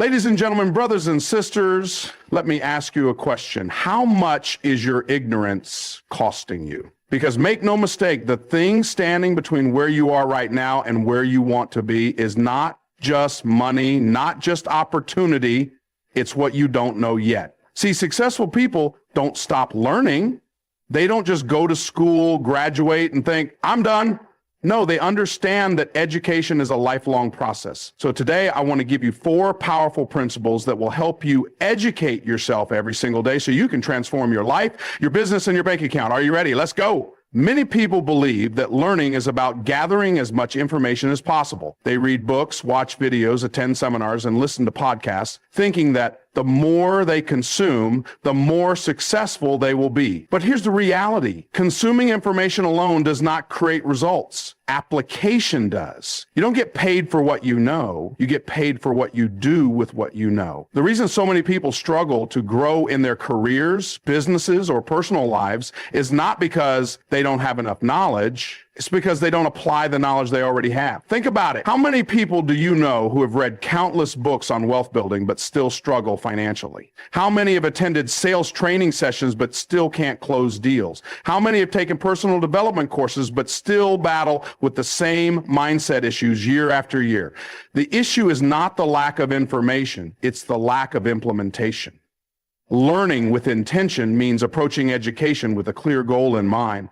Ladies and gentlemen, brothers and sisters, let me ask you a question. How much is your ignorance costing you? Because make no mistake, the thing standing between where you are right now and where you want to be is not just money, not just opportunity. It's what you don't know yet. See, successful people don't stop learning. They don't just go to school, graduate, and think, I'm done. No, they understand that education is a lifelong process. So today I want to give you 4 powerful principles that will help you educate yourself every single day so you can transform your life, your business, and your bank account. Are you ready? Let's go. Many people believe that learning is about gathering as much information as possible. They read books, watch videos, attend seminars, and listen to podcasts, thinking that the more they consume, the more successful they will be. But here's the reality. Consuming information alone does not create results. Application does. You don't get paid for what you know. You get paid for what you do with what you know. The reason so many people struggle to grow in their careers, businesses, or personal lives is not because they don't have enough knowledge. It's because they don't apply the knowledge they already have. Think about it. How many people do you know who have read countless books on wealth building but still struggle financially? How many have attended sales training sessions but still can't close deals? How many have taken personal development courses but still battle with the same mindset issues year after year? The issue is not the lack of information, it's the lack of implementation. Learning with intention means approaching education with a clear goal in mind.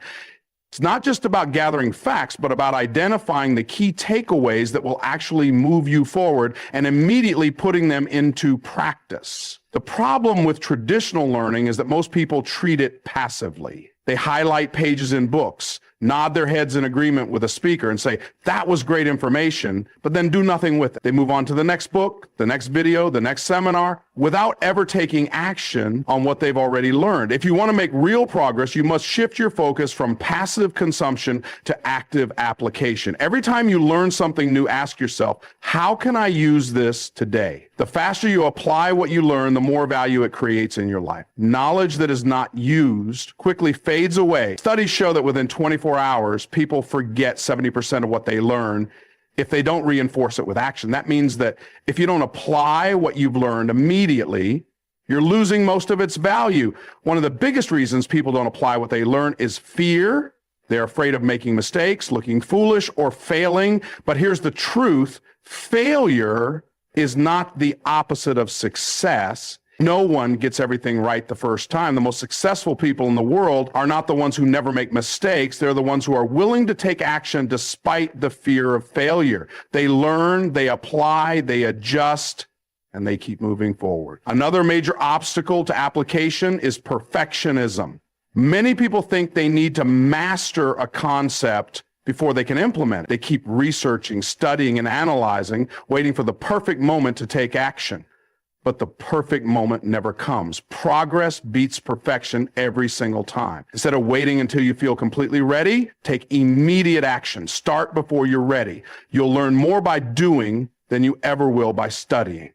It's not just about gathering facts, but about identifying the key takeaways that will actually move you forward and immediately putting them into practice. The problem with traditional learning is that most people treat it passively. They highlight pages in books, nod their heads in agreement with a speaker and say, that was great information, but then do nothing with it. They move on to the next book, the next video, the next seminar, without ever taking action on what they've already learned. If you want to make real progress, you must shift your focus from passive consumption to active application. Every time you learn something new, ask yourself, how can I use this today? The faster you apply what you learn, the more value it creates in your life. Knowledge that is not used quickly fades away. Studies show that within 24 hours, people forget 70% of what they learn if they don't reinforce it with action. That means that if you don't apply what you've learned immediately, you're losing most of its value. One of the biggest reasons people don't apply what they learn is fear. They're afraid of making mistakes, looking foolish, or failing. But here's the truth. Failure is not the opposite of success. No one gets everything right the first time. The most successful people in the world are not the ones who never make mistakes. They're the ones who are willing to take action despite the fear of failure. They learn, they apply, they adjust, and they keep moving forward. Another major obstacle to application is perfectionism. Many people think they need to master a concept before they can implement it. They keep researching, studying, and analyzing, waiting for the perfect moment to take action. But the perfect moment never comes. Progress beats perfection every single time. Instead of waiting until you feel completely ready, take immediate action. Start before you're ready. You'll learn more by doing than you ever will by studying.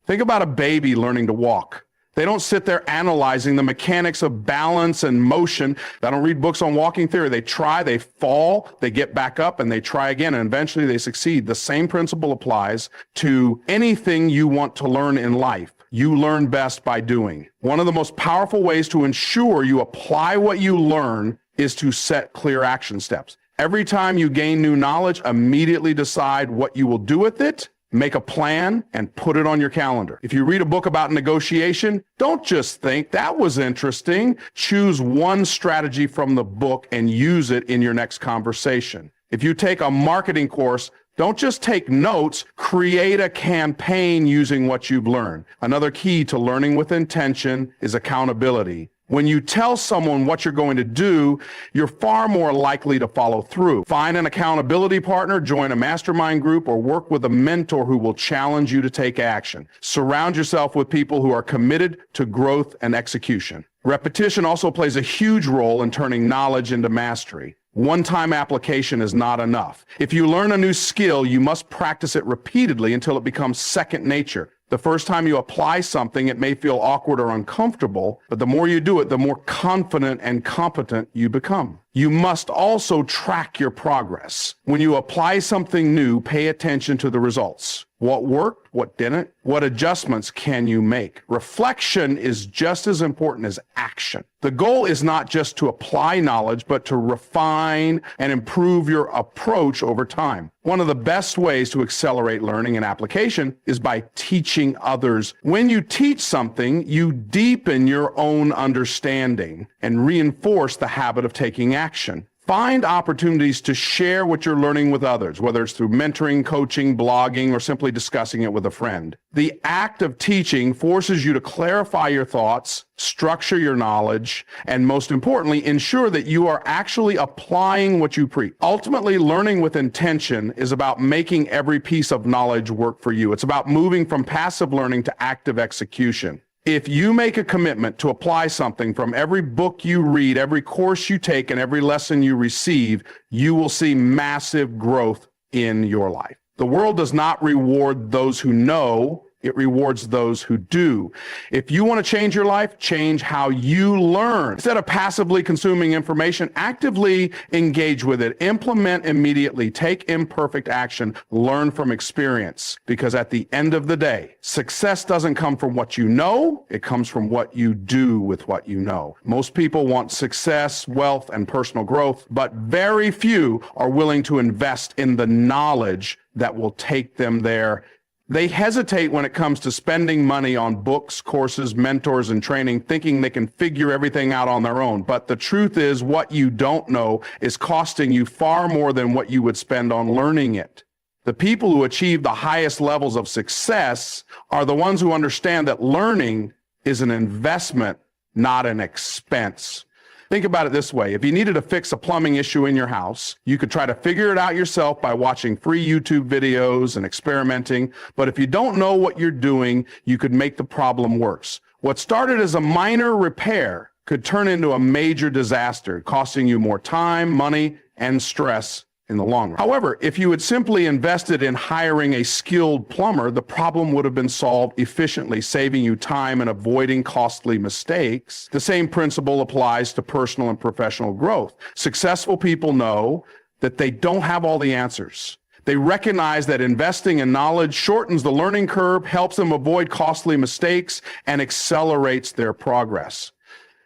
Think about a baby learning to walk. They don't sit there analyzing the mechanics of balance and motion. They don't read books on walking theory. They try, they fall, they get back up, and they try again, and eventually they succeed. The same principle applies to anything you want to learn in life. You learn best by doing. One of the most powerful ways to ensure you apply what you learn is to set clear action steps. Every time you gain new knowledge, immediately decide what you will do with it. Make a plan and put it on your calendar. If you read a book about negotiation, don't just think that was interesting. Choose one strategy from the book and use it in your next conversation. If you take a marketing course, don't just take notes, create a campaign using what you've learned. Another key to learning with intention is accountability. When you tell someone what you're going to do, you're far more likely to follow through. Find an accountability partner, join a mastermind group, or work with a mentor who will challenge you to take action. Surround yourself with people who are committed to growth and execution. Repetition also plays a huge role in turning knowledge into mastery. One-time application is not enough. If you learn a new skill, you must practice it repeatedly until it becomes second nature. The first time you apply something, it may feel awkward or uncomfortable, but the more you do it, the more confident and competent you become. You must also track your progress. When you apply something new, pay attention to the results. What worked? What didn't? What adjustments can you make? Reflection is just as important as action. The goal is not just to apply knowledge, but to refine and improve your approach over time. One of the best ways to accelerate learning and application is by teaching others. When you teach something, you deepen your own understanding and reinforce the habit of taking action. Find opportunities to share what you're learning with others, whether it's through mentoring, coaching, blogging, or simply discussing it with a friend. The act of teaching forces you to clarify your thoughts, structure your knowledge, and most importantly, ensure that you are actually applying what you preach. Ultimately, learning with intention is about making every piece of knowledge work for you. It's about moving from passive learning to active execution. If you make a commitment to apply something from every book you read, every course you take, and every lesson you receive, you will see massive growth in your life. The world does not reward those who know, it rewards those who do. If you want to change your life, change how you learn. Instead of passively consuming information, actively engage with it. Implement immediately. Take imperfect action. Learn from experience. Because at the end of the day, success doesn't come from what you know. It comes from what you do with what you know. Most people want success, wealth, and personal growth, but very few are willing to invest in the knowledge that will take them there. They hesitate when it comes to spending money on books, courses, mentors, and training, thinking they can figure everything out on their own. But the truth is, what you don't know is costing you far more than what you would spend on learning it. The people who achieve the highest levels of success are the ones who understand that learning is an investment, not an expense. Think about it this way. If you needed to fix a plumbing issue in your house, you could try to figure it out yourself by watching free YouTube videos and experimenting. But if you don't know what you're doing, you could make the problem worse. What started as a minor repair could turn into a major disaster, costing you more time, money, and stress in the long run. However, if you had simply invested in hiring a skilled plumber, the problem would have been solved efficiently, saving you time and avoiding costly mistakes. The same principle applies to personal and professional growth. Successful people know that they don't have all the answers. They recognize that investing in knowledge shortens the learning curve, helps them avoid costly mistakes, and accelerates their progress.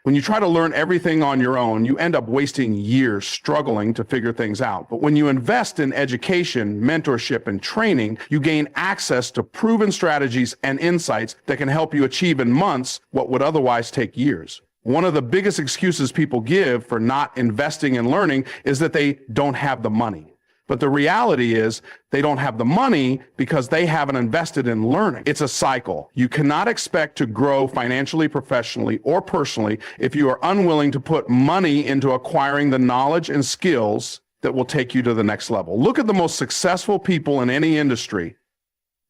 When you try to learn everything on your own, you end up wasting years struggling to figure things out. But when you invest in education, mentorship, and training, you gain access to proven strategies and insights that can help you achieve in months what would otherwise take years. One of the biggest excuses people give for not investing in learning is that they don't have the money. But the reality is they don't have the money because they haven't invested in learning. It's a cycle. You cannot expect to grow financially, professionally, or personally if you are unwilling to put money into acquiring the knowledge and skills that will take you to the next level. Look at the most successful people in any industry.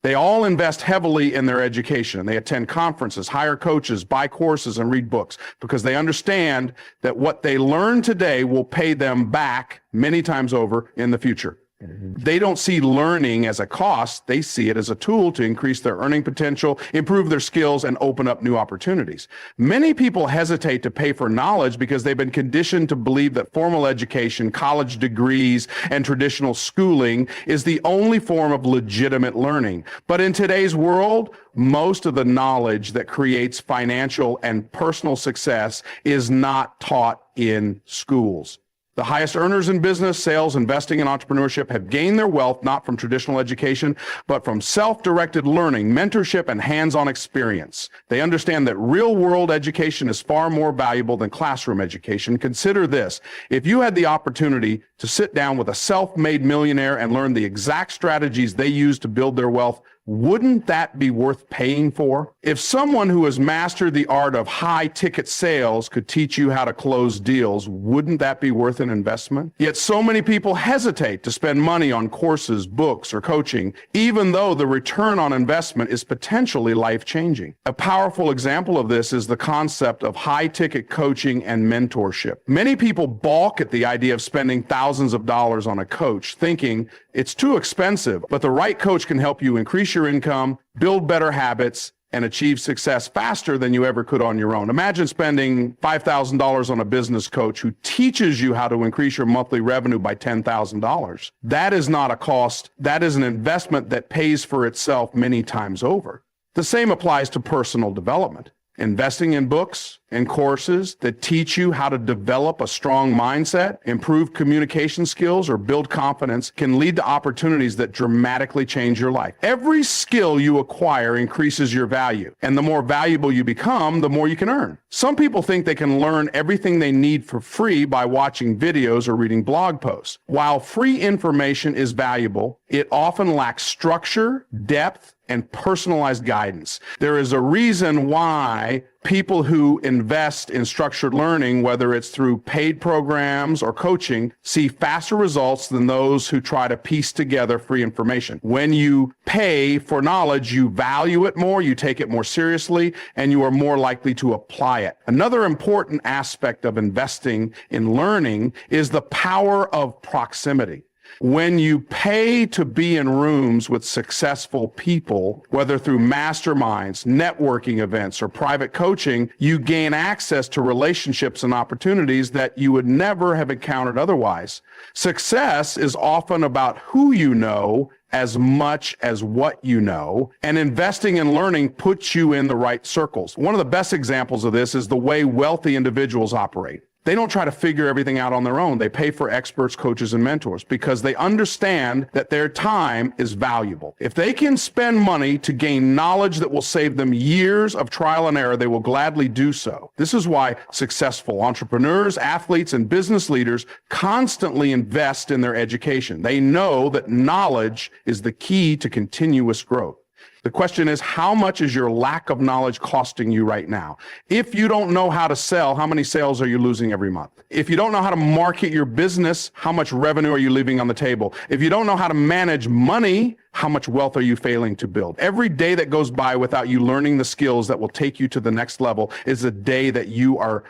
They all invest heavily in their education. They attend conferences, hire coaches, buy courses, and read books because they understand that what they learn today will pay them back many times over in the future. They don't see learning as a cost. They see it as a tool to increase their earning potential, improve their skills, and open up new opportunities. Many people hesitate to pay for knowledge because they've been conditioned to believe that formal education, college degrees, and traditional schooling is the only form of legitimate learning. But in today's world, most of the knowledge that creates financial and personal success is not taught in schools. The highest earners in business, sales, investing, and entrepreneurship have gained their wealth not from traditional education, but from self-directed learning, mentorship, and hands-on experience. They understand that real-world education is far more valuable than classroom education. Consider this. If you had the opportunity to sit down with a self-made millionaire and learn the exact strategies they use to build their wealth, wouldn't that be worth paying for? If someone who has mastered the art of high-ticket sales could teach you how to close deals, wouldn't that be worth an investment? Yet so many people hesitate to spend money on courses, books, or coaching, even though the return on investment is potentially life-changing. A powerful example of this is the concept of high-ticket coaching and mentorship. Many people balk at the idea of spending thousands of dollars on a coach, thinking it's too expensive, but the right coach can help you increase your income, build better habits, and achieve success faster than you ever could on your own. Imagine spending $5,000 on a business coach who teaches you how to increase your monthly revenue by $10,000. That is not a cost. That is an investment that pays for itself many times over. The same applies to personal development. Investing in books and courses that teach you how to develop a strong mindset, improve communication skills, or build confidence can lead to opportunities that dramatically change your life. Every skill you acquire increases your value, and the more valuable you become, the more you can earn. Some people think they can learn everything they need for free by watching videos or reading blog posts. While free information is valuable, it often lacks structure, depth, and personalized guidance. There is a reason why people who invest in structured learning, whether it's through paid programs or coaching, see faster results than those who try to piece together free information. When you pay for knowledge, you value it more, you take it more seriously, and you are more likely to apply it. Another important aspect of investing in learning is the power of proximity. When you pay to be in rooms with successful people, whether through masterminds, networking events, or private coaching, you gain access to relationships and opportunities that you would never have encountered otherwise. Success is often about who you know as much as what you know, and investing in learning puts you in the right circles. One of the best examples of this is the way wealthy individuals operate. They don't try to figure everything out on their own. They pay for experts, coaches, and mentors because they understand that their time is valuable. If they can spend money to gain knowledge that will save them years of trial and error, they will gladly do so. This is why successful entrepreneurs, athletes, and business leaders constantly invest in their education. They know that knowledge is the key to continuous growth. The question is, how much is your lack of knowledge costing you right now? If you don't know how to sell, how many sales are you losing every month? If you don't know how to market your business, how much revenue are you leaving on the table? If you don't know how to manage money, how much wealth are you failing to build? Every day that goes by without you learning the skills that will take you to the next level is a day that you are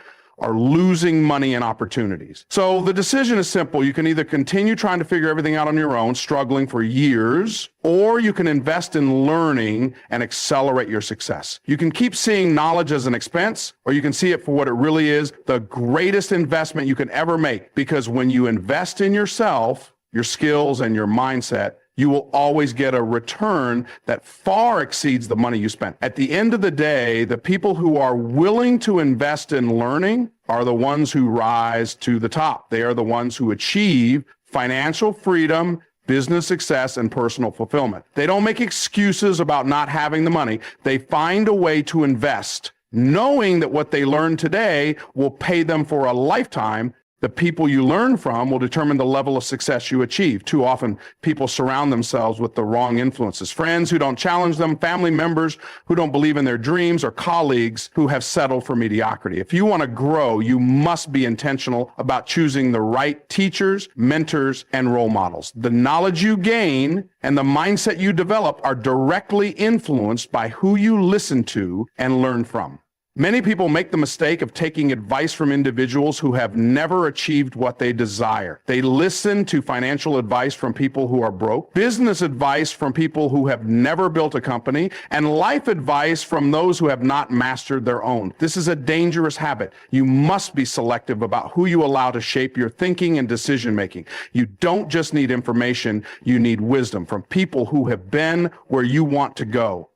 losing money and opportunities. So the decision is simple. You can either continue trying to figure everything out on your own, struggling for years, or you can invest in learning and accelerate your success. You can keep seeing knowledge as an expense, or you can see it for what it really is, the greatest investment you can ever make. Because when you invest in yourself, your skills, and your mindset, you will always get a return that far exceeds the money you spent. At the end of the day, the people who are willing to invest in learning are the ones who rise to the top. They are the ones who achieve financial freedom, business success, and personal fulfillment. They don't make excuses about not having the money. They find a way to invest, knowing that what they learn today will pay them for a lifetime. The people you learn from will determine the level of success you achieve. Too often, people surround themselves with the wrong influences. Friends who don't challenge them, family members who don't believe in their dreams, or colleagues who have settled for mediocrity. If you want to grow, you must be intentional about choosing the right teachers, mentors, and role models. The knowledge you gain and the mindset you develop are directly influenced by who you listen to and learn from. Many people make the mistake of taking advice from individuals who have never achieved what they desire. They listen to financial advice from people who are broke, business advice from people who have never built a company, and life advice from those who have not mastered their own. This is a dangerous habit. You must be selective about who you allow to shape your thinking and decision making. You don't just need information, you need wisdom from people who have been where you want to go.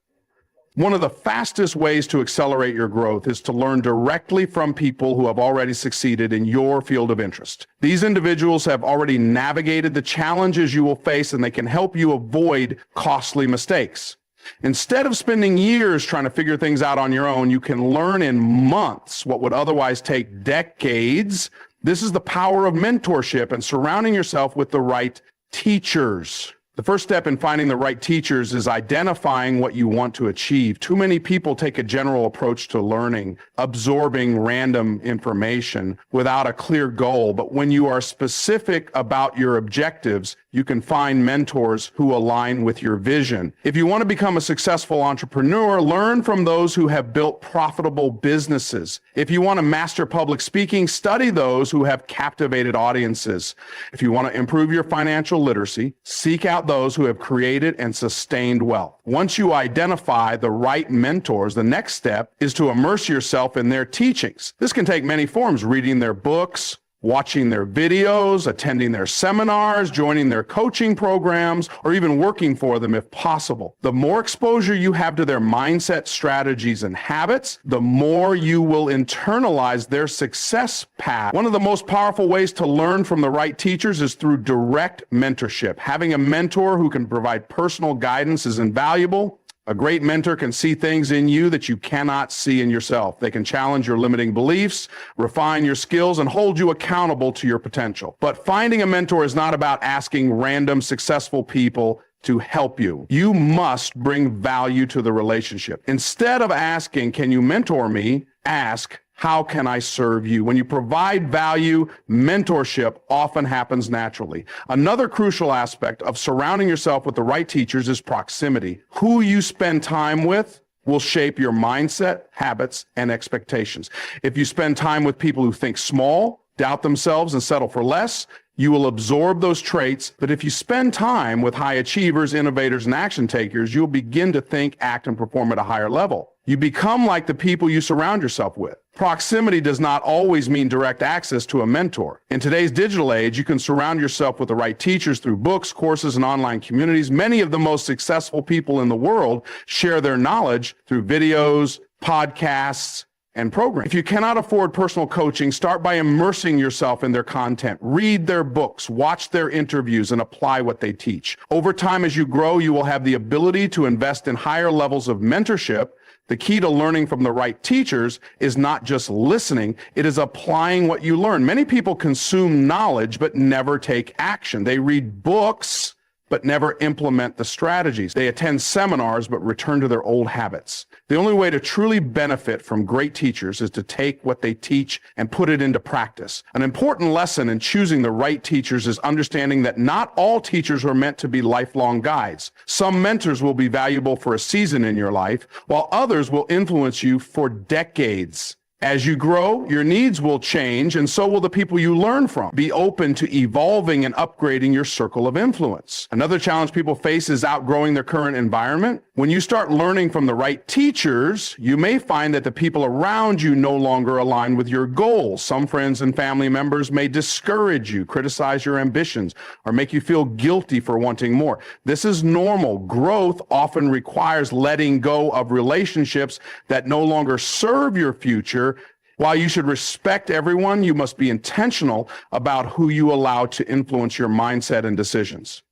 One of the fastest ways to accelerate your growth is to learn directly from people who have already succeeded in your field of interest. These individuals have already navigated the challenges you will face, and they can help you avoid costly mistakes. Instead of spending years trying to figure things out on your own, you can learn in months what would otherwise take decades. This is the power of mentorship and surrounding yourself with the right teachers. The first step in finding the right teachers is identifying what you want to achieve. Too many people take a general approach to learning, absorbing random information without a clear goal. But when you are specific about your objectives, you can find mentors who align with your vision. If you want to become a successful entrepreneur, learn from those who have built profitable businesses. If you want to master public speaking, study those who have captivated audiences. If you want to improve your financial literacy, seek out about those who have created and sustained wealth. Once you identify the right mentors, the next step is to immerse yourself in their teachings. This can take many forms: reading their books, watching their videos, attending their seminars, joining their coaching programs, or even working for them if possible. The more exposure you have to their mindset, strategies, and habits, the more you will internalize their success path. One of the most powerful ways to learn from the right teachers is through direct mentorship. Having a mentor who can provide personal guidance is invaluable. A great mentor can see things in you that you cannot see in yourself. They can challenge your limiting beliefs, refine your skills, and hold you accountable to your potential. But finding a mentor is not about asking random successful people to help you. You must bring value to the relationship. Instead of asking, "Can you mentor me?" ask, "How can I serve you?" When you provide value, mentorship often happens naturally. Another crucial aspect of surrounding yourself with the right teachers is proximity. Who you spend time with will shape your mindset, habits, and expectations. If you spend time with people who think small, doubt themselves, and settle for less, you will absorb those traits. But if you spend time with high achievers, innovators, and action takers, you'll begin to think, act, and perform at a higher level. You become like the people you surround yourself with. Proximity does not always mean direct access to a mentor. In today's digital age, you can surround yourself with the right teachers through books, courses, and online communities. Many of the most successful people in the world share their knowledge through videos, podcasts, and programs. If you cannot afford personal coaching, start by immersing yourself in their content. Read their books, watch their interviews, and apply what they teach. Over time, as you grow, you will have the ability to invest in higher levels of mentorship. The key to learning from the right teachers is not just listening, it is applying what you learn. Many people consume knowledge but never take action. They read books but never implement the strategies. They attend seminars but return to their old habits. The only way to truly benefit from great teachers is to take what they teach and put it into practice. An important lesson in choosing the right teachers is understanding that not all teachers are meant to be lifelong guides. Some mentors will be valuable for a season in your life, while others will influence you for decades. As you grow, your needs will change, and so will the people you learn from. Be open to evolving and upgrading your circle of influence. Another challenge people face is outgrowing their current environment. When you start learning from the right teachers, you may find that the people around you no longer align with your goals. Some friends and family members may discourage you, criticize your ambitions, or make you feel guilty for wanting more. This is normal. Growth often requires letting go of relationships that no longer serve your future. While you should respect everyone, you must be intentional about who you allow to influence your mindset and decisions.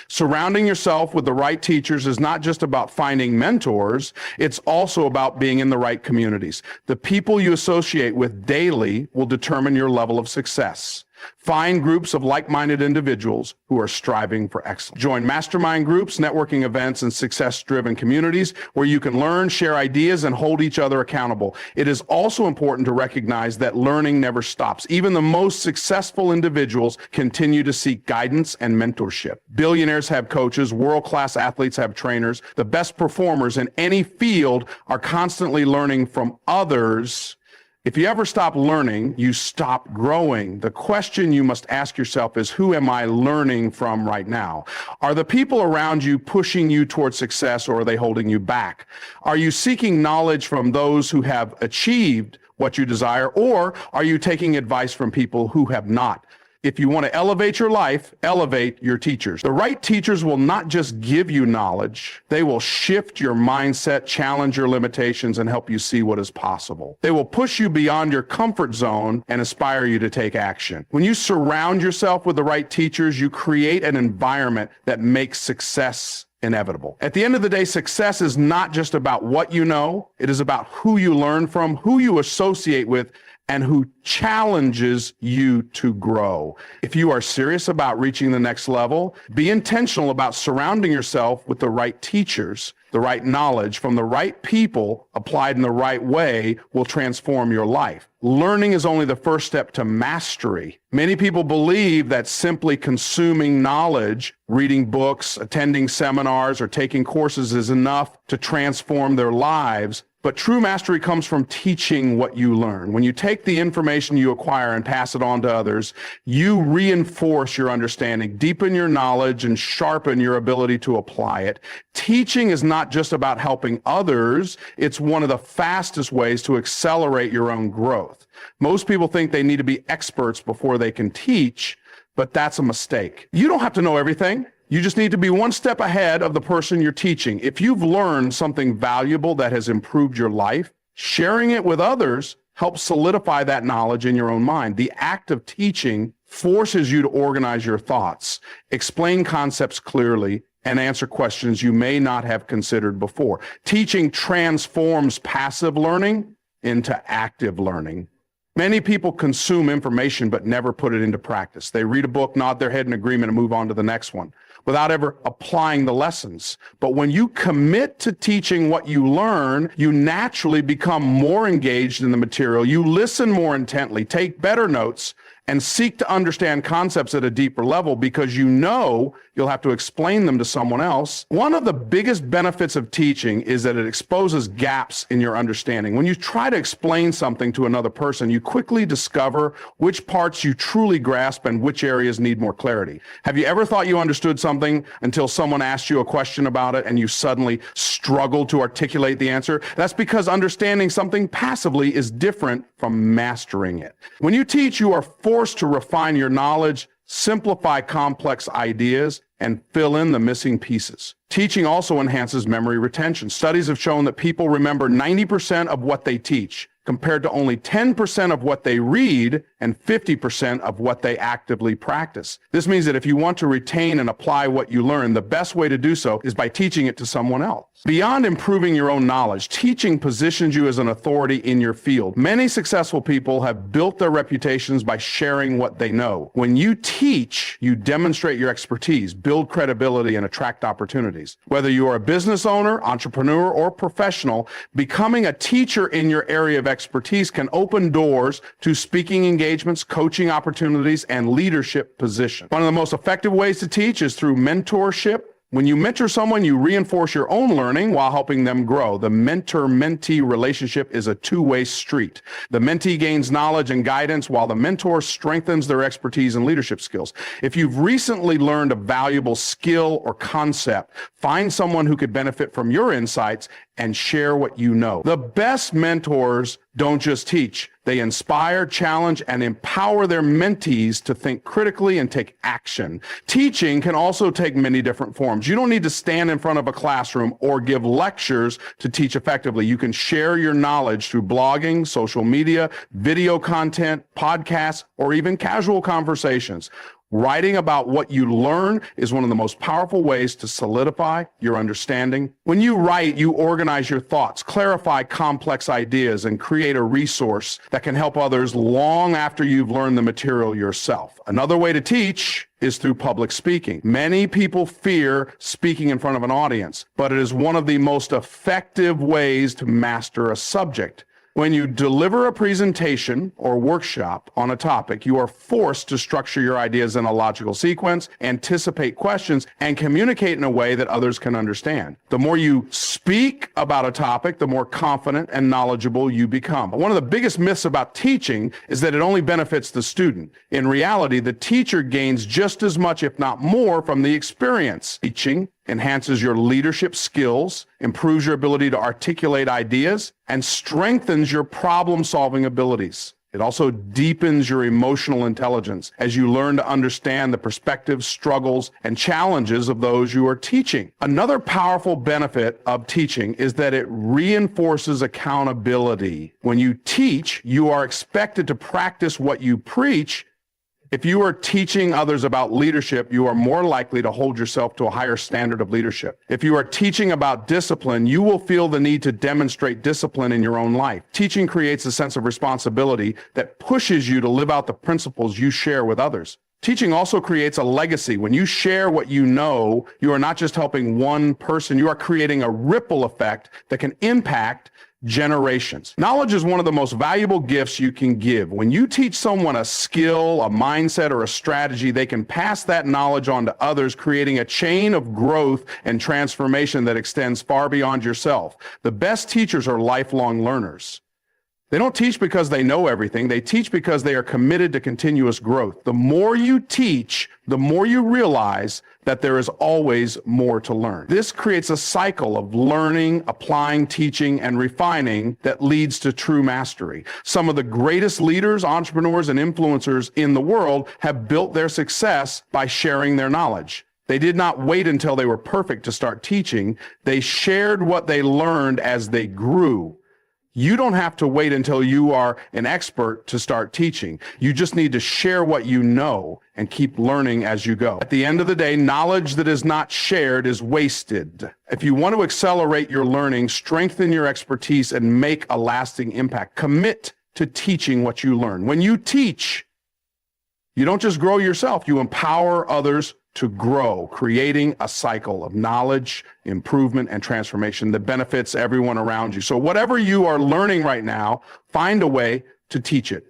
Surrounding yourself with the right teachers is not just about finding mentors, it's also about being in the right communities. The people you associate with daily will determine your level of success. Find groups of like-minded individuals who are striving for excellence. Join mastermind groups, networking events, and success-driven communities where you can learn, share ideas, and hold each other accountable. It is also important to recognize that learning never stops. Even the most successful individuals continue to seek guidance and mentorship. Billionaires have coaches, world-class athletes have trainers. The best performers in any field are constantly learning from others. If you ever stop learning, you stop growing. The question you must ask yourself is, who am I learning from right now? Are the people around you pushing you toward success, or are they holding you back? Are you seeking knowledge from those who have achieved what you desire, or are you taking advice from people who have not? If you want to elevate your life, elevate your teachers. The right teachers will not just give you knowledge, they will shift your mindset, challenge your limitations, and help you see what is possible. They will push you beyond your comfort zone and inspire you to take action. When you surround yourself with the right teachers, you create an environment that makes success inevitable. At the end of the day, success is not just about what you know, it is about who you learn from, who you associate with, and who challenges you to grow. If you are serious about reaching the next level, be intentional about surrounding yourself with the right teachers. The right knowledge from the right people applied in the right way will transform your life. Learning is only the first step to mastery. Many people believe that simply consuming knowledge, reading books, attending seminars, or taking courses is enough to transform their lives. But true mastery comes from teaching what you learn. When you take the information you acquire and pass it on to others, you reinforce your understanding, deepen your knowledge, and sharpen your ability to apply it. Teaching is not just about helping others. It's one of the fastest ways to accelerate your own growth. Most people think they need to be experts before they can teach, but that's a mistake. You don't have to know everything. You just need to be one step ahead of the person you're teaching. If you've learned something valuable that has improved your life, sharing it with others helps solidify that knowledge in your own mind. The act of teaching forces you to organize your thoughts, explain concepts clearly, and answer questions you may not have considered before. Teaching transforms passive learning into active learning. Many people consume information but never put it into practice. They read a book, nod their head in agreement, and move on to the next one without ever applying the lessons. But when you commit to teaching what you learn, you naturally become more engaged in the material. You listen more intently, take better notes, and seek to understand concepts at a deeper level because you know you'll have to explain them to someone else. One of the biggest benefits of teaching is that it exposes gaps in your understanding. When you try to explain something to another person, you quickly discover which parts you truly grasp and which areas need more clarity. Have you ever thought you understood something until someone asked you a question about it and you suddenly struggled to articulate the answer? That's because understanding something passively is different from mastering it. When you teach, you are forced to refine your knowledge, simplify complex ideas, and fill in the missing pieces. Teaching also enhances memory retention. Studies have shown that people remember 90% of what they teach, compared to only 10% of what they read and 50% of what they actively practice. This means that if you want to retain and apply what you learn, the best way to do so is by teaching it to someone else. Beyond improving your own knowledge, teaching positions you as an authority in your field. Many successful people have built their reputations by sharing what they know. When you teach, you demonstrate your expertise, build credibility, and attract opportunities. Whether you are a business owner, entrepreneur, or professional, becoming a teacher in your area of expertise can open doors to speaking engagements, coaching opportunities, and leadership positions. One of the most effective ways to teach is through mentorship. When you mentor someone, you reinforce your own learning while helping them grow. The mentor-mentee relationship is a two-way street. The mentee gains knowledge and guidance while the mentor strengthens their expertise and leadership skills. If you've recently learned a valuable skill or concept, find someone who could benefit from your insights and share what you know. The best mentors don't just teach. They inspire, challenge, and empower their mentees to think critically and take action. Teaching can also take many different forms. You don't need to stand in front of a classroom or give lectures to teach effectively. You can share your knowledge through blogging, social media, video content, podcasts, or even casual conversations. Writing about what you learn is one of the most powerful ways to solidify your understanding. When you write, you organize your thoughts, clarify complex ideas, and create a resource that can help others long after you've learned the material yourself. Another way to teach is through public speaking. Many people fear speaking in front of an audience, but it is one of the most effective ways to master a subject. When you deliver a presentation or workshop on a topic, you are forced to structure your ideas in a logical sequence, anticipate questions, and communicate in a way that others can understand. The more you speak about a topic, the more confident and knowledgeable you become. But one of the biggest myths about teaching is that it only benefits the student. In reality, the teacher gains just as much, if not more, from the experience. Teaching enhances your leadership skills, improves your ability to articulate ideas, and strengthens your problem-solving abilities. It also deepens your emotional intelligence as you learn to understand the perspectives, struggles, and challenges of those you are teaching. Another powerful benefit of teaching is that it reinforces accountability. When you teach, you are expected to practice what you preach. If you are teaching others about leadership, you are more likely to hold yourself to a higher standard of leadership. If you are teaching about discipline, you will feel the need to demonstrate discipline in your own life. Teaching creates a sense of responsibility that pushes you to live out the principles you share with others. Teaching also creates a legacy. When you share what you know, you are not just helping one person, you are creating a ripple effect that can impact generations. Knowledge is one of the most valuable gifts you can give. When you teach someone a skill, a mindset, or a strategy, they can pass that knowledge on to others, creating a chain of growth and transformation that extends far beyond yourself. The best teachers are lifelong learners. They don't teach because they know everything. They teach because they are committed to continuous growth. The more you teach, the more you realize that there is always more to learn. This creates a cycle of learning, applying, teaching, and refining that leads to true mastery. Some of the greatest leaders, entrepreneurs, and influencers in the world have built their success by sharing their knowledge. They did not wait until they were perfect to start teaching. They shared what they learned as they grew. You don't have to wait until you are an expert to start teaching. You just need to share what you know and keep learning as you go. At the end of the day, knowledge that is not shared is wasted. If you want to accelerate your learning, strengthen your expertise, and make a lasting impact, commit to teaching what you learn. When you teach, you don't just grow yourself, you empower others to grow, creating a cycle of knowledge, improvement, and transformation that benefits everyone around you. So whatever you are learning right now, find a way to teach it.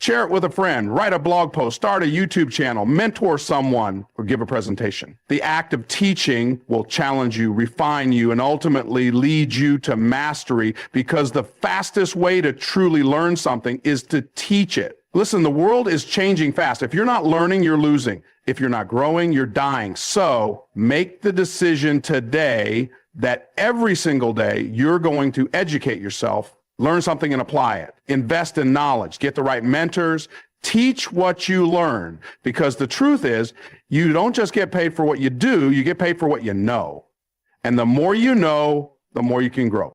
Share it with a friend, write a blog post, start a YouTube channel, mentor someone, or give a presentation. The act of teaching will challenge you, refine you, and ultimately lead you to mastery, because the fastest way to truly learn something is to teach it. Listen, the world is changing fast. If you're not learning, you're losing. If you're not growing, you're dying. So make the decision today that every single day you're going to educate yourself, learn something and apply it. Invest in knowledge, get the right mentors, teach what you learn. Because the truth is, you don't just get paid for what you do, you get paid for what you know. And the more you know, the more you can grow.